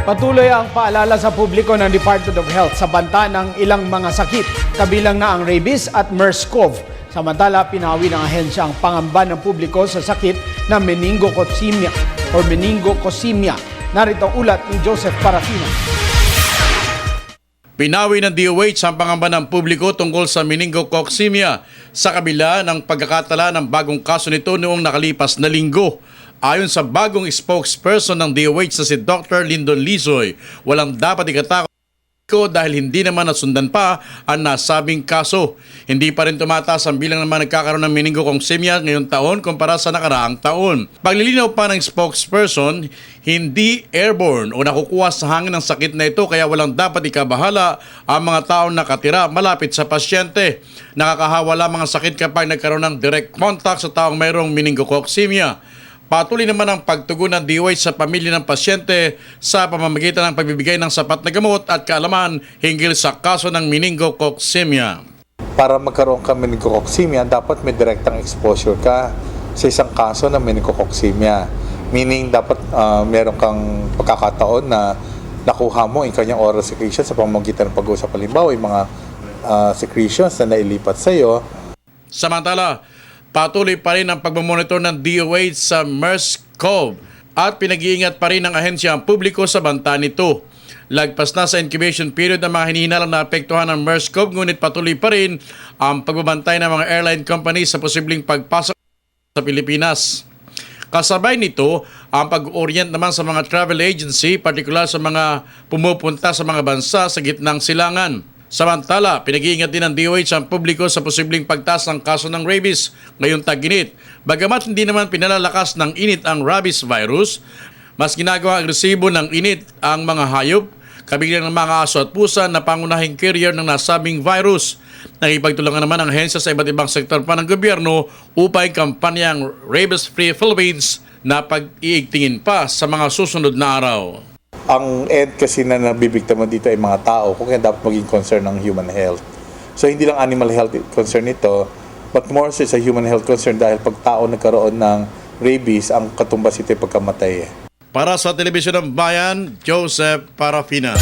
Patuloy ang paalala sa publiko ng Department of Health sa banta ng ilang mga sakit, kabilang na ang rabies at MERS-CoV. Samantala, pinawi ng ahensya ang pangamba ng publiko sa sakit na meningococemia o meningococemia. Narito ulat ni Joseph Parafina. Pinawi ng DOH ang pangamba ng publiko tungkol sa meningococemia sa kabila ng pagkakatala ng bagong kaso nito noong nakalipas na linggo. Ayon sa bagong spokesperson ng DOH na si Dr. Lyndon Lizoy, walang dapat ikatakot dahil hindi naman nasundan pa ang nasabing kaso. Hindi pa rin tumataas ang bilang naman nagkakaroon ng meningococemia ngayong taon kumpara sa nakaraang taon. Paglilinaw pa ng spokesperson, hindi airborne o nakukuha sa hangin ng sakit na ito kaya walang dapat ikabahala ang mga taong nakatira malapit sa pasyente. Nakakahawa lamang ang sakit kapag nagkaroon ng direct contact sa taong mayroong meningococemia. Patuloy naman ang pagtugon ng DOH sa pamilya ng pasyente sa pamamagitan ng pagbibigay ng sapat na gamot at kaalaman hinggil sa kaso ng meningococemia. Para magkaroon ka ng meningococemia, dapat may direktang exposure ka sa isang kaso ng meningococemia. Meaning, dapat meron kang pagkakataon na nakuha mo yung kanyang oral secretion sa pamamagitan ng pag-uusap. Halimbawa, yung mga secretions na nailipat sa iyo. Samantala, patuloy pa rin ang pagmamonitor ng DOH sa MERS-CoV at pinag-iingat pa rin ng ahensya ang publiko sa banta nito. Lagpas na sa incubation period ng mga hinihinalang na apektuhan ng MERS-CoV, ngunit patuloy pa rin ang pagbabantay ng mga airline companies sa posibleng pagpasok sa Pilipinas. Kasabay nito, ang pag-orient naman sa mga travel agency, partikular sa mga pumupunta sa mga bansa sa gitnang silangan. Samantala, pinag-iingat din ng DOH ang publiko sa posibleng pagtaas ng kaso ng rabies ngayong tag-init. Bagamat hindi naman pinalalakas ng init ang rabies virus, mas ginagawa agresibo ng init ang mga hayop, kabilang ng mga aso at pusa na pangunahing carrier ng nasabing virus. Nakipagtulungan naman ang ahensya sa iba't ibang sektor pa ng gobyerno upang kampanyang Rabies Free Philippines na pag-iigtingin pa sa mga susunod na araw. Ang end kasi na nabibiktima dito ay mga tao, kung kaya dapat maging concern ng human health. So hindi lang animal health concern ito, but more so sa human health concern dahil pag tao nagkaroon ng rabies, ang katumbas ito ay pagkamatay. Para sa Telebisyon ng Bayan, Joseph Parafina.